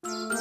Halo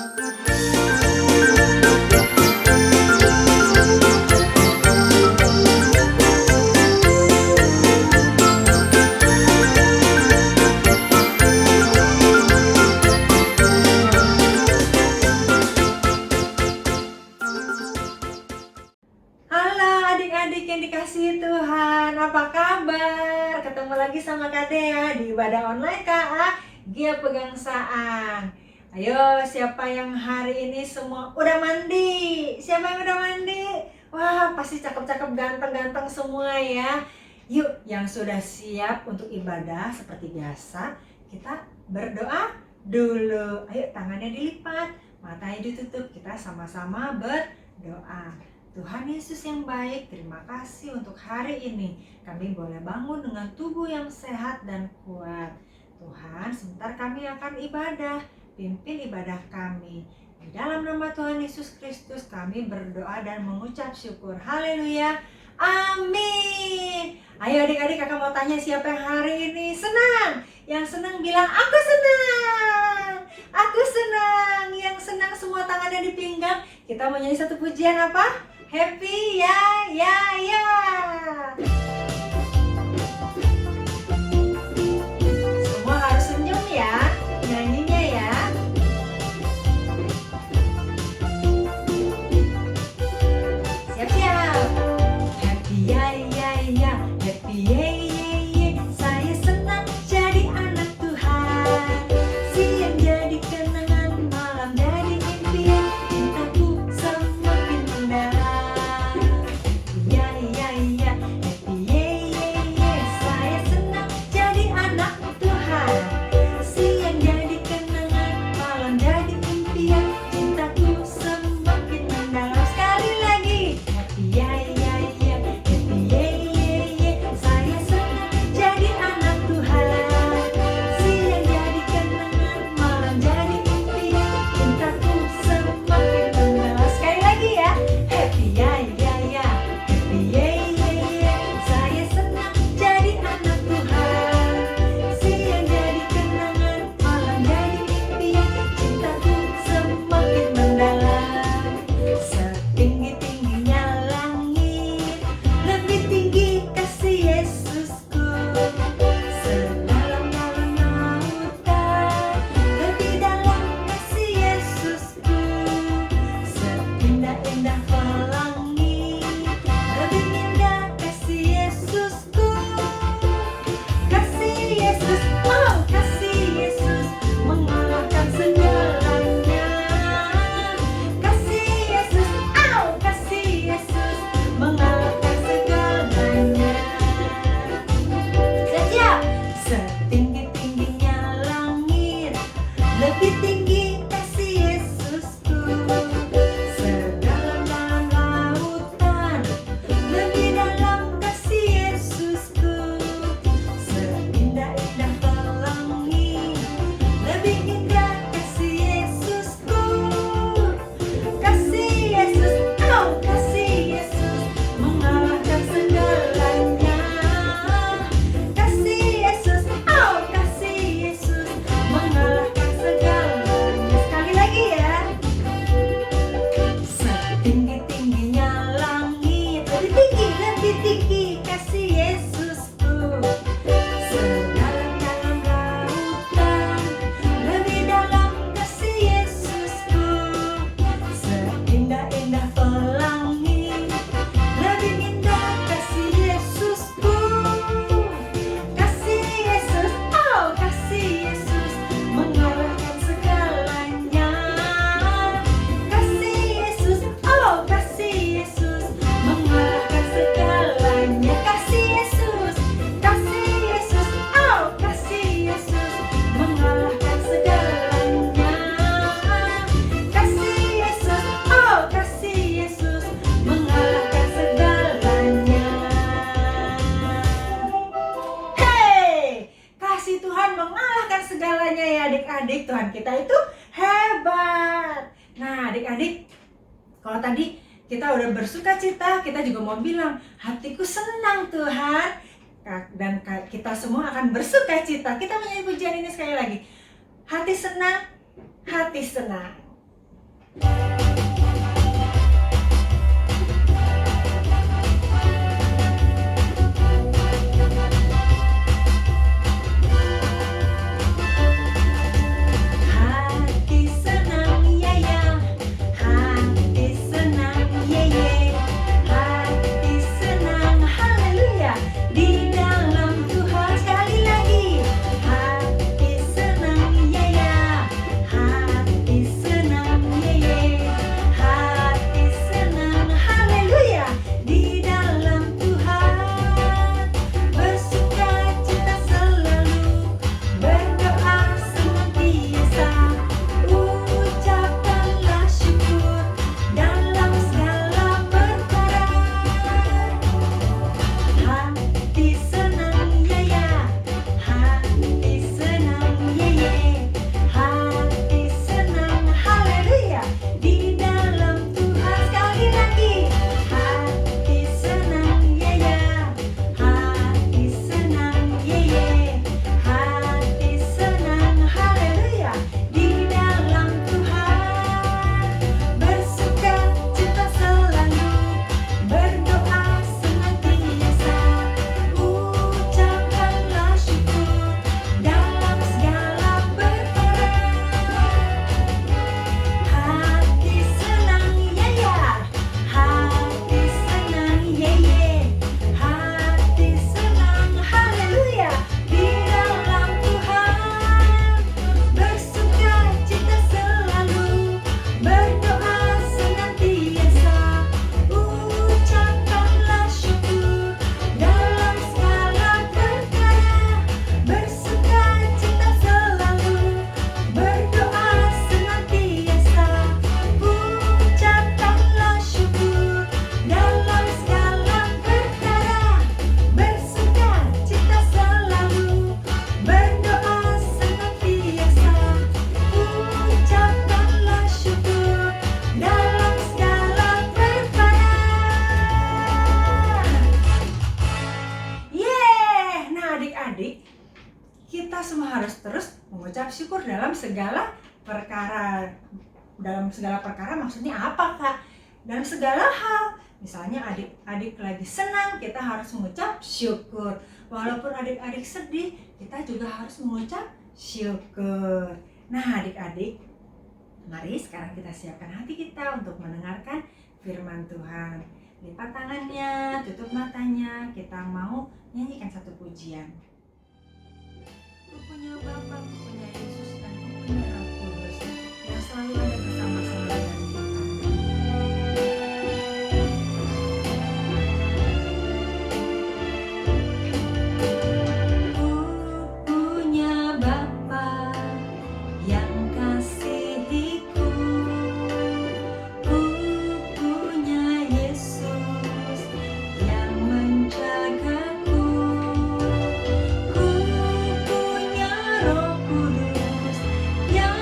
adik-adik yang dikasihi Tuhan, apa kabar? Ketemu lagi sama Kak Dea di ibadah online KA Gia Pegangsaan. Ayo, siapa yang hari ini semua udah mandi? Siapa yang udah mandi? Wah, pasti cakep-cakep, ganteng-ganteng semua ya. Yuk, yang sudah siap untuk ibadah seperti biasa, kita berdoa dulu. Ayo, tangannya dilipat, matanya ditutup, kita sama-sama berdoa. Tuhan Yesus yang baik, terima kasih untuk hari ini. Kami boleh bangun dengan tubuh yang sehat dan kuat. Tuhan, sebentar kami akan ibadah. Pimpin ibadah kami. Di dalam nama Tuhan Yesus Kristus kami berdoa dan mengucap syukur. Haleluya. Amin. Ayo adik-adik, kakak mau tanya siapa yang hari ini senang? Yang senang bilang, aku senang. Aku senang. Yang senang semua tangannya di pinggang. Kita mau nyanyi satu pujian apa? Happy ya ya ya. Semua harus senyum ya nyanyinya ya. Siap-siap. Happy ya ya ya. Happy ye ye ye. Saya senang jadi anak Tuhan. Siang jadi kenangan, malam jadi impian. Cintaku semakin mendalam. Ya ya ya. Happy ye ye ye. Saya senang jadi anak Tuhan. Siang jadi kenangan, malam jadi impian. Cintaku semakin mendalam. Sekali lagi. Happy ya ya ya. Happy ye ye ye. Saya senang jadi anak Tuhan. Siang jadi kenangan, malam jadi impian. Cintaku semakin mendalam. Sekali lagi ya. Happy ya ya ya. Happy ye ye ye. Saya senang jadi anak Tuhan. Siang jadi kenangan, malam jadi impian. Cintaku semakin mendalam. Setinggi-tingginya langit, lebih tinggi kasih Yesusku. Sedalam-dalam lautan, lebih dalam kasih Yesusku. Seindah-indah pelangi, lebih indah kasih Yesusku. Kasih Yesus, oh kasih Yesus, mengalahkan segalanya. Kasih Yesus, oh kasih Yesus, mengalahkan segalanya. Siap-siap. Setinggi-tingginya langit, lebih tinggi kasih Yesusku. Sedalam-dalam lautan, lebih dalam kasih Yesusku. Seindah-indah pelangi, lebih indah kasih Yesusku. Kasih Yesus, oh kasih Yesus, mengalahkan segalanya. Kasih Yesus, oh kasih Yesus, mengalahkan segalanya. Sekali lagi ya. Setinggi-tingginya langit, lebih tinggi kasih Yesusku. Sedalam-dalam lautan, lebih dalam kasih Yesusku. Seindah-indah pelangi, lebih indah kasih Yesusku. Kasih Yesus, oh kasih Yesus, mengalahkan segalanya. Kasih Yesus, oh kasih Yesus, mengalahkan segalanya. Kasih Yesus, oh kasih Yesus, mengalahkan segalanya. Kasih Yesus, oh kasih Yesus, mengalahkan segalanya. Hey, kasih Tuhan mengalahkan segalanya ya adik-adik. Tuhan kita itu hebat. Nah adik-adik, kalau tadi kita udah bersuka cita, kita juga mau bilang hatiku senang Tuhan. Dan kita semua akan bersuka cita. Kita menyanyi pujian ini sekali lagi. Hati senang, hati senang. Hati senang ya ya, hati senang ye ye, hati senang haleluya di dalam Tuhan. Sekali lagi, hati senang ya ya, hati senang ye ye, hati senang haleluya di dalam Tuhan. Bersukacita selalu, berdoa senantiasa, ucapkanlah syukur dalam segala perkara. Hati senang ya ya, hati senang ye ye, hati senang haleluya di dalam Tuhan. Sekali lagi, hati senang ya ya, hati senang ye ye, hati senang haleluya di dalam Tuhan. Bersukacita selalu, berdoa senantiasa, ucapkanlah syukur dalam segala perkara. Hati senang ya ya, hati senang ye ye, hati senang haleluya di dalam Tuhan. Bersukacita selalu, berdoa senantiasa, ucapkanlah syukur dalam segala perkara. Bersukacita selalu, berdoa senantiasa, ucapkanlah syukur dalam segala perkara. Bersukacita selalu, berdoa senantiasa, ucapkanlah syukur dalam segala perkara. Yeay! Nah adik-adik, kita semua harus terus mengucap syukur dalam segala perkara. Dalam segala perkara maksudnya apa, Kak? Dalam segala hal. Misalnya adik-adik lagi senang, kita harus mengucap syukur. Walaupun adik-adik sedih, kita juga harus mengucap syukur. Nah adik-adik, mari sekarang kita siapkan hati kita untuk mendengarkan firman Tuhan. Lipat tangannya, tutup matanya, kita mau nyanyikan satu pujian. Ku punya Bapa, ku punya Yesus, dan ku punya Roh Kudus yang selalu ada bersama-sama dengan kita. Ku punya Bapa yang kasihiku, ku punya Yesus yang menjagaku, ku punya Roh Kudus yang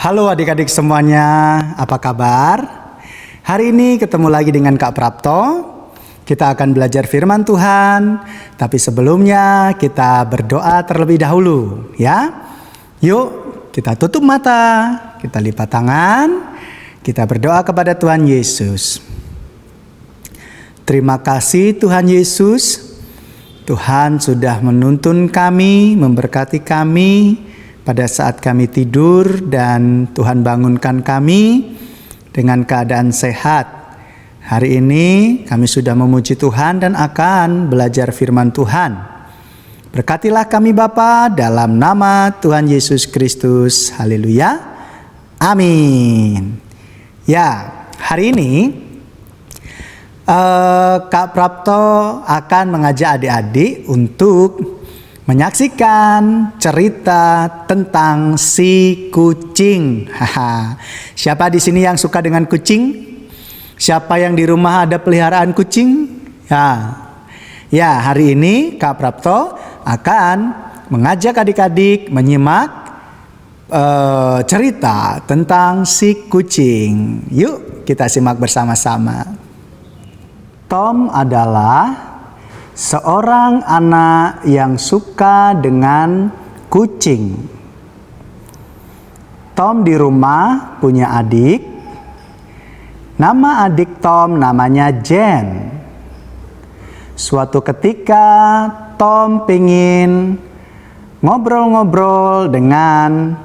Halo adik-adik semuanya, apa kabar? Hari ini ketemu lagi dengan Kak Prapto. Kita akan belajar firman Tuhan, tapi sebelumnya kita berdoa terlebih dahulu, ya. Yuk, kita tutup mata, kita lipat tangan, kita berdoa kepada Tuhan Yesus. Terima kasih Tuhan Yesus. Tuhan sudah menuntun kami, memberkati kami pada saat kami tidur, dan Tuhan bangunkan kami dengan keadaan sehat. Hari ini kami sudah memuji Tuhan dan akan belajar firman Tuhan. Berkatilah kami Bapa, dalam nama Tuhan Yesus Kristus. Haleluya. Amin. Ya, hari ini Kak Prapto akan mengajak adik-adik untuk menyaksikan cerita tentang si kucing. Siapa di sini yang suka dengan kucing? Siapa yang di rumah ada peliharaan kucing? Ya, hari ini Kak Prapto akan mengajak adik-adik menyimak cerita tentang si kucing. Yuk kita simak bersama-sama. Tom adalah seorang anak yang suka dengan kucing. Tom di rumah punya adik. Nama adik Tom namanya Jen. Suatu ketika Tom pengen ngobrol-ngobrol dengan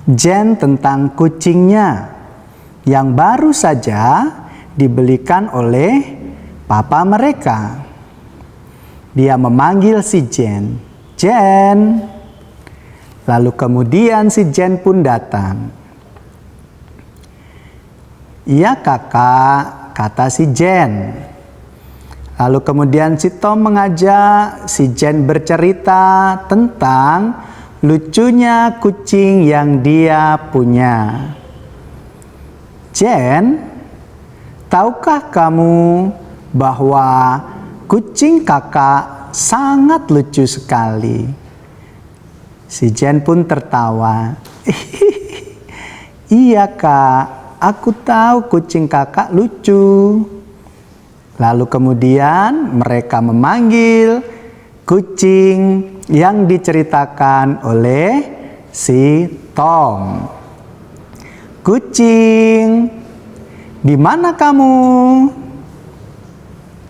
Jen tentang kucingnya yang baru saja dibelikan oleh papa mereka. Dia memanggil si Jen. Jen. Lalu kemudian si Jen pun datang. Iya kakak, kata si Jen. Lalu kemudian si Tom mengajak si Jen bercerita tentang lucunya kucing yang dia punya. Jen, tahukah kamu bahwa kucing kakak sangat lucu sekali? Si Jen pun tertawa. Iya kak, aku tahu kucing kakak lucu. Lalu kemudian mereka memanggil kucing yang diceritakan oleh si Tom. Kucing, di mana kamu?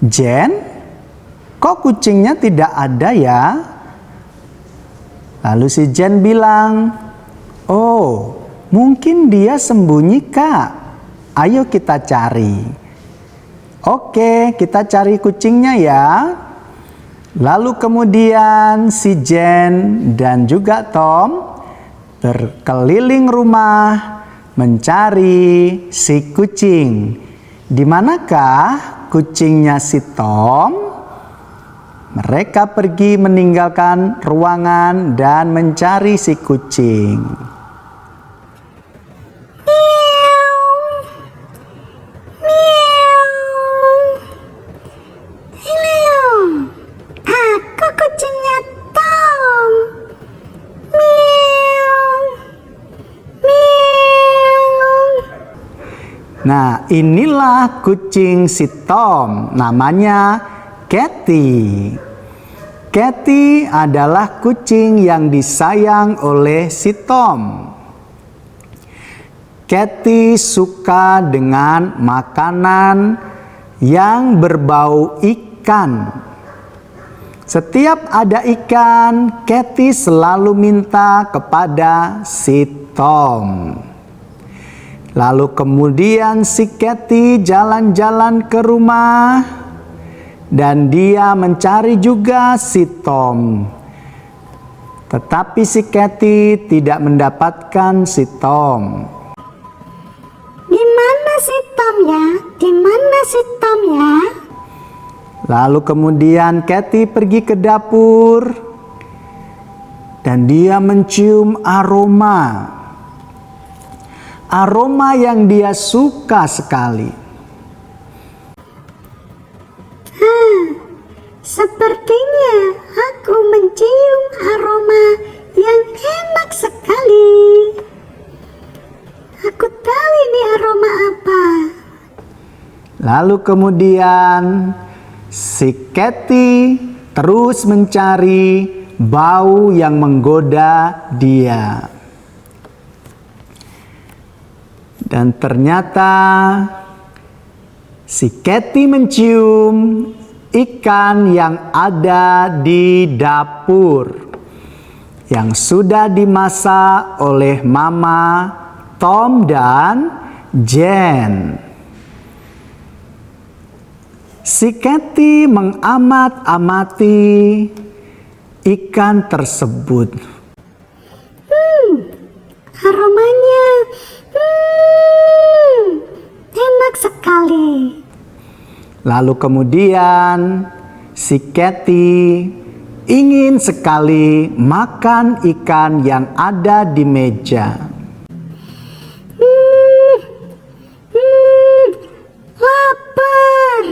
Jen, kok kucingnya tidak ada ya? Lalu si Jen bilang, oh, mungkin dia sembunyi kak. Ayo kita cari. Oke, kita cari kucingnya ya. Lalu kemudian si Jen dan juga Tom berkeliling rumah mencari si kucing. Di manakah kucingnya si Tom? Mereka pergi meninggalkan ruangan dan mencari si kucing. Aku kucingnya Tom. Nah, inilah kucing si Tom, namanya Cathy. Cathy adalah kucing yang disayang oleh si Tom. Cathy suka dengan makanan yang berbau ikan. Setiap ada ikan, Cathy selalu minta kepada si Tom. Lalu kemudian si Cathy jalan-jalan ke rumah dan dia mencari juga si Tom. Tetapi si Cathy tidak mendapatkan si Tom. Di mana si Tom ya? Di mana si Tom ya? Lalu kemudian Cathy pergi ke dapur dan dia mencium aroma yang dia suka sekali. Sepertinya aku mencium aroma yang enak sekali. Aku tahu ini aroma apa. Lalu kemudian si Kathy terus mencari bau yang menggoda dia. Dan ternyata si Kathy mencium ikan yang ada di dapur yang sudah dimasak oleh Mama, Tom, dan Jen. Si Kathy mengamat-amati ikan tersebut. Aromanya enak sekali. Lalu kemudian si Kathy ingin sekali makan ikan yang ada di meja. Lapar.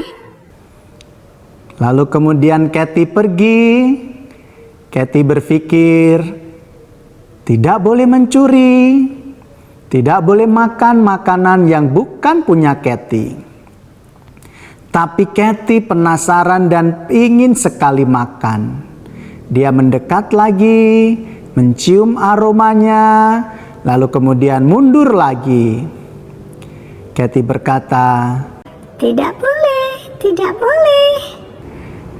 Lalu kemudian Kathy pergi. Kathy berpikir, tidak boleh mencuri, tidak boleh makan makanan yang bukan punya Kathy. Tapi Kathy penasaran dan ingin sekali makan. Dia mendekat lagi, mencium aromanya, lalu kemudian mundur lagi. Kathy berkata, Tidak boleh, tidak boleh.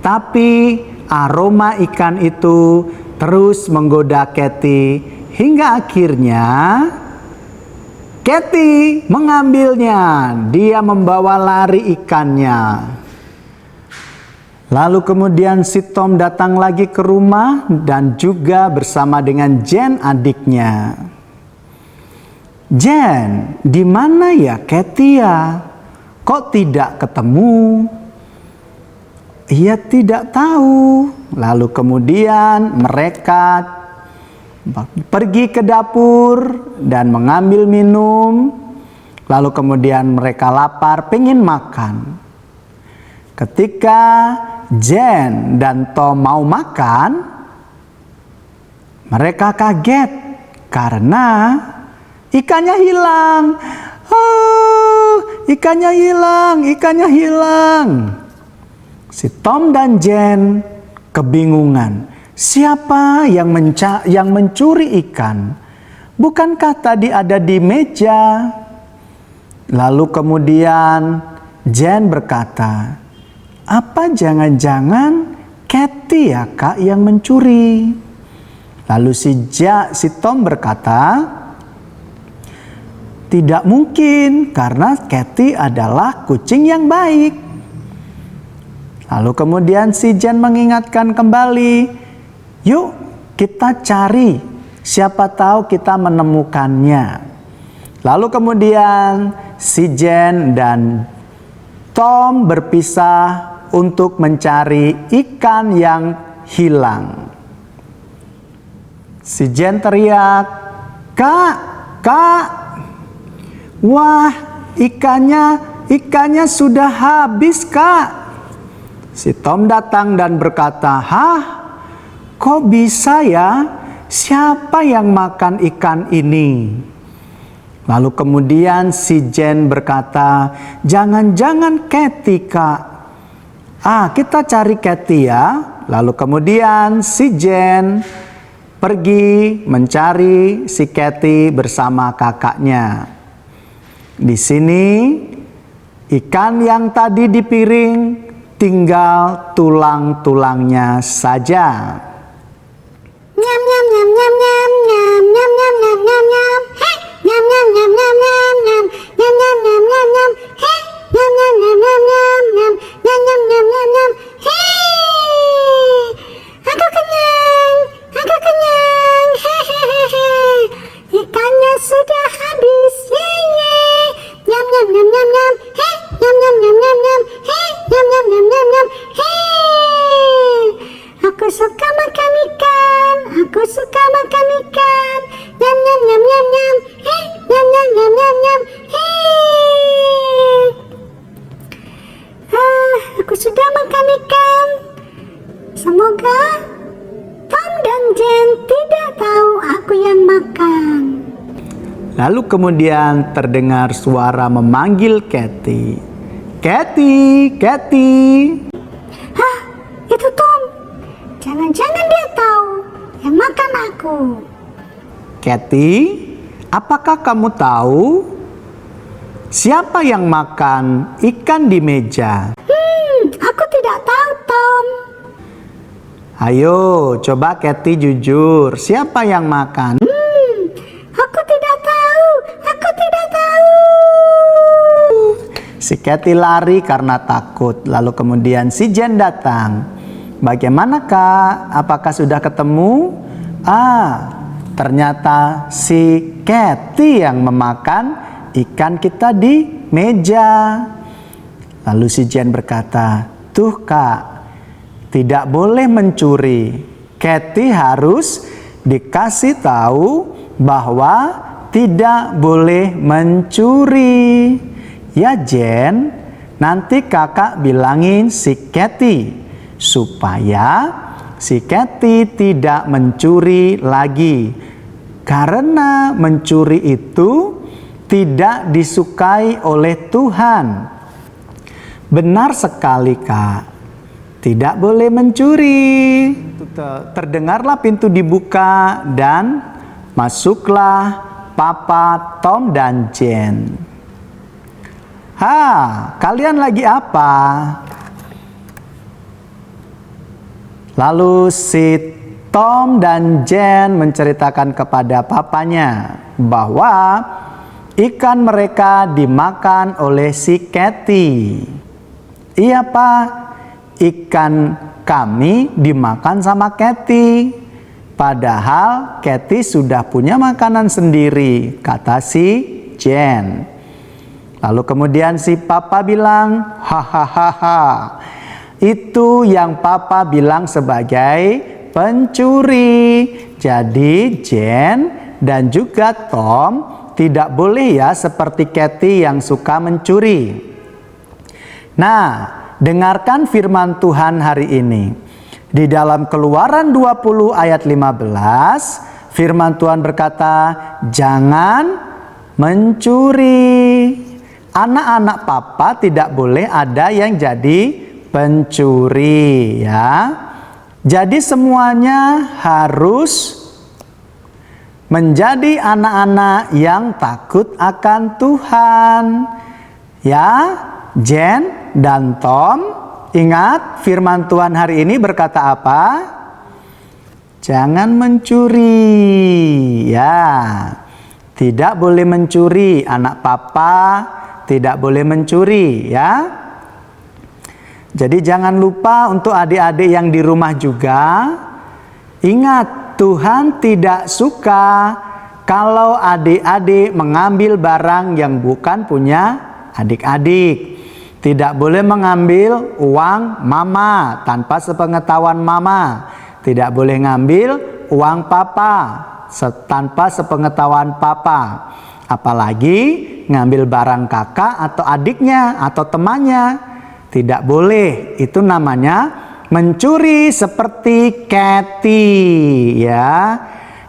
tapi aroma ikan itu terus menggoda Kathy hingga akhirnya Kathy mengambilnya. Dia membawa lari ikannya. Lalu kemudian si Tom datang lagi ke rumah dan juga bersama dengan Jen adiknya. Jen, di mana ya Kathy ya? Kok tidak ketemu? Ia tidak tahu. Lalu kemudian mereka pergi ke dapur dan mengambil minum. Lalu kemudian mereka lapar, pengen makan. Ketika Jen dan Tom mau makan, mereka kaget karena ikannya hilang. Oh, ikannya hilang, ikannya hilang. Si Tom dan Jen kebingungan. Siapa yang mencuri ikan? Bukankah tadi ada di meja? Lalu kemudian Jen berkata, apa jangan-jangan Kathy ya kak yang mencuri? Lalu si Tom berkata, tidak mungkin karena Kathy adalah kucing yang baik. Lalu kemudian si Jen mengingatkan kembali, yuk kita cari, siapa tahu kita menemukannya. Lalu kemudian si Jen dan Tom berpisah untuk mencari ikan yang hilang. Si Jen teriak, Kak, Kak, wah ikannya sudah habis Kak. Si Tom datang dan berkata, hah? Kok bisa ya? Siapa yang makan ikan ini? Lalu kemudian si Jen berkata, jangan-jangan Kathy kak. Kita cari Kathy ya. Lalu kemudian si Jen pergi mencari si Kathy bersama kakaknya. Di sini ikan yang tadi di piring tinggal tulang-tulangnya saja. Nyam nyam nyam nyam nyam nyam nyam nyam nyam nyam nyam. Hei, nyam nyam nyam nyam nyam nyam nyam nyam nyam nyam nyam. Hei, nyam nyam nyam nyam nyam nyam nyam nyam nyam nyam nyam. Hei, aku kenyang, aku kenyang. Hehehe. Ikannya sudah habis. Ye. Nyam nyam nyam nyam nyam. Hei, nyam nyam nyam nyam nyam. Hei, nyam nyam nyam nyam nyam. Hei, aku suka makan ikan. Aku suka makan ikan. Nyam nyam nyam nyam nyam. Hei, nyam nyam nyam nyam nyam. Hei. Lalu kemudian terdengar suara memanggil Kathy. Kathy, Kathy. Hah, itu Tom. Jangan-jangan dia tahu yang makan aku. Kathy, apakah kamu tahu siapa yang makan ikan di meja? Aku tidak tahu, Tom. Ayo, coba Kathy jujur. Siapa yang makan? Aku tidak tahu. Aku tidak tahu. Si Kathy lari karena takut. Lalu kemudian si Jen datang. Bagaimana Kak? Apakah sudah ketemu? Ternyata si Kathy yang memakan ikan kita di meja. Lalu si Jen berkata, "Tuh Kak, tidak boleh mencuri. Kathy harus dikasih tahu bahwa tidak boleh mencuri." Ya Jen, nanti kakak bilangin si Kathy supaya si Kathy tidak mencuri lagi. Karena mencuri itu tidak disukai oleh Tuhan. Benar sekali Kak, tidak boleh mencuri. Terdengarlah pintu dibuka dan masuklah Papa, Tom, dan Jen. Kalian lagi apa? Lalu si Tom dan Jen menceritakan kepada papanya bahwa ikan mereka dimakan oleh si Kathy. Iya Pak, ikan kami dimakan sama Kathy. Padahal Kathy sudah punya makanan sendiri, kata si Jen. Lalu kemudian si Papa bilang, hahaha, itu yang Papa bilang sebagai pencuri. Jadi Jen dan juga Tom tidak boleh ya seperti Kathy yang suka mencuri. Nah, dengarkan firman Tuhan hari ini. Di dalam Keluaran 20 ayat 15, firman Tuhan berkata, jangan mencuri. Anak-anak Papa tidak boleh ada yang jadi pencuri ya. Jadi semuanya harus menjadi anak-anak yang takut akan Tuhan. Ya, Jen dan Tom, ingat firman Tuhan hari ini berkata apa? Jangan mencuri. Ya, tidak boleh mencuri. Anak Papa tidak boleh mencuri ya. Jadi jangan lupa untuk adik-adik yang di rumah juga. Ingat, Tuhan tidak suka kalau adik-adik mengambil barang yang bukan punya adik-adik. Tidak boleh mengambil uang mama tanpa sepengetahuan mama. Tidak boleh ngambil uang papa tanpa sepengetahuan papa. Apalagi ngambil barang kakak atau adiknya atau temannya. Tidak boleh. Itu namanya mencuri seperti Kathy ya.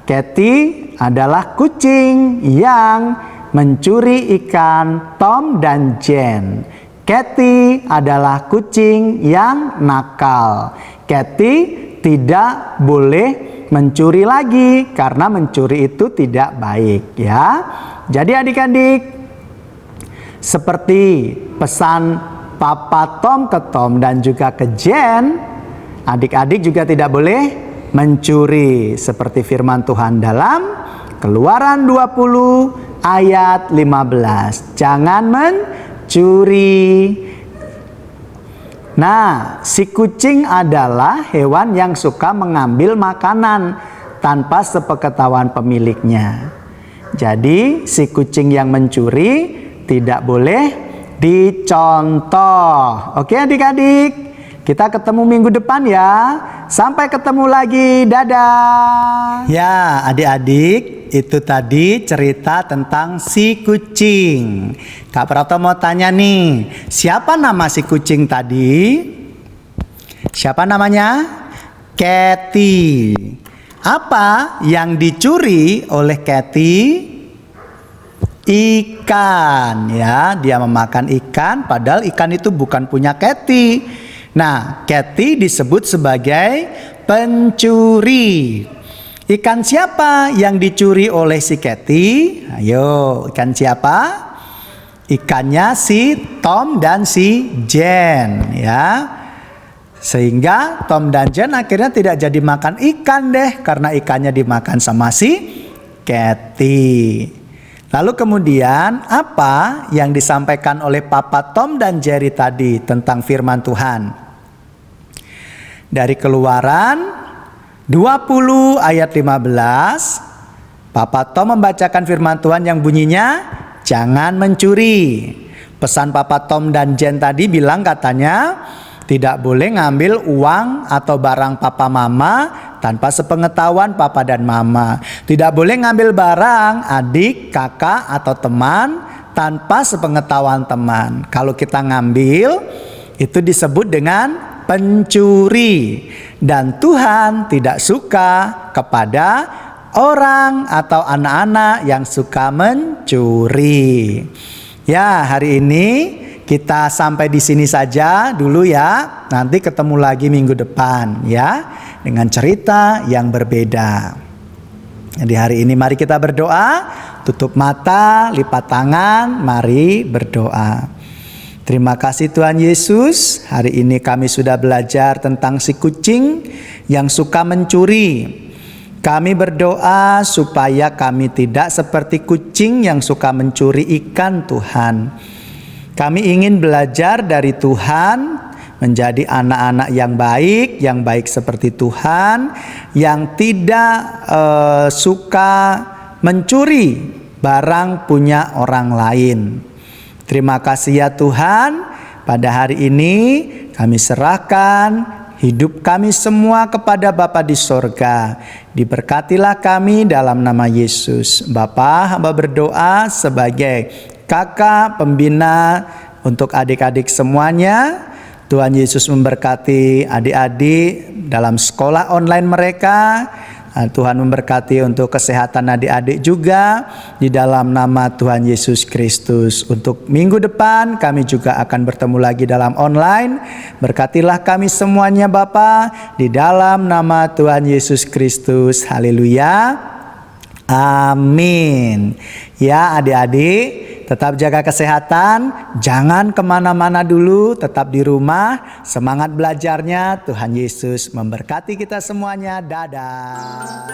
Kathy adalah kucing yang mencuri ikan Tom dan Jen. Kathy adalah kucing yang nakal. Kathy tidak boleh mencuri lagi karena mencuri itu tidak baik ya. Jadi adik-adik, seperti pesan Papa Tom ke Tom dan juga ke Jen, adik-adik juga tidak boleh mencuri seperti firman Tuhan dalam Keluaran 20 ayat 15. Jangan mencuri. Nah, si kucing adalah hewan yang suka mengambil makanan tanpa sepengetahuan pemiliknya. Jadi, si kucing yang mencuri tidak boleh dicontoh. Oke adik-adik, kita ketemu minggu depan ya. Sampai ketemu lagi, dadah. Ya adik-adik, itu tadi cerita tentang si kucing. Kak Prato mau tanya nih, siapa nama si kucing tadi? Siapa namanya? Kathy. Apa yang dicuri oleh Kathy? ikan, ya. Dia memakan ikan, padahal ikan itu bukan punya Kathy. Nah, Kathy disebut sebagai pencuri. Ikan siapa yang dicuri oleh si Kathy? Ayo, ikan siapa? Ikannya si Tom dan si Jen, ya. Sehingga Tom dan Jen akhirnya tidak jadi makan ikan deh, karena ikannya dimakan sama si Kathy. Lalu kemudian apa yang disampaikan oleh Papa Tom dan Jerry tadi tentang firman Tuhan? Dari Keluaran 20 ayat 15, Papa Tom membacakan firman Tuhan yang bunyinya, jangan mencuri. Pesan Papa Tom dan Jen tadi bilang katanya, tidak boleh ngambil uang atau barang papa mama tanpa sepengetahuan papa dan mama. Tidak boleh ngambil barang adik, kakak atau teman tanpa sepengetahuan teman. Kalau kita ngambil, itu disebut dengan pencuri. Dan Tuhan tidak suka kepada orang atau anak-anak yang suka mencuri. Ya, hari ini kita sampai di sini saja dulu ya. Nanti ketemu lagi minggu depan ya, dengan cerita yang berbeda. Jadi hari ini mari kita berdoa, tutup mata, lipat tangan, mari berdoa. Terima kasih Tuhan Yesus, hari ini kami sudah belajar tentang si kucing yang suka mencuri. Kami berdoa supaya kami tidak seperti kucing yang suka mencuri ikan Tuhan. Kami ingin belajar dari Tuhan, menjadi anak-anak yang baik seperti Tuhan, yang tidak suka mencuri barang punya orang lain. Terima kasih ya Tuhan, pada hari ini kami serahkan hidup kami semua kepada Bapa di sorga. Diberkatilah kami dalam nama Yesus. Bapa, hamba berdoa sebagai kakak pembina untuk adik-adik semuanya. Tuhan Yesus memberkati adik-adik dalam sekolah online mereka. Tuhan memberkati untuk kesehatan adik-adik juga di dalam nama Tuhan Yesus Kristus. Untuk minggu depan kami juga akan bertemu lagi dalam online. Berkatilah kami semuanya Bapa di dalam nama Tuhan Yesus Kristus. Haleluya. Amin. Ya adik-adik, tetap jaga kesehatan, jangan kemana-mana dulu, tetap di rumah, semangat belajarnya. Tuhan Yesus memberkati kita semuanya. Dadah.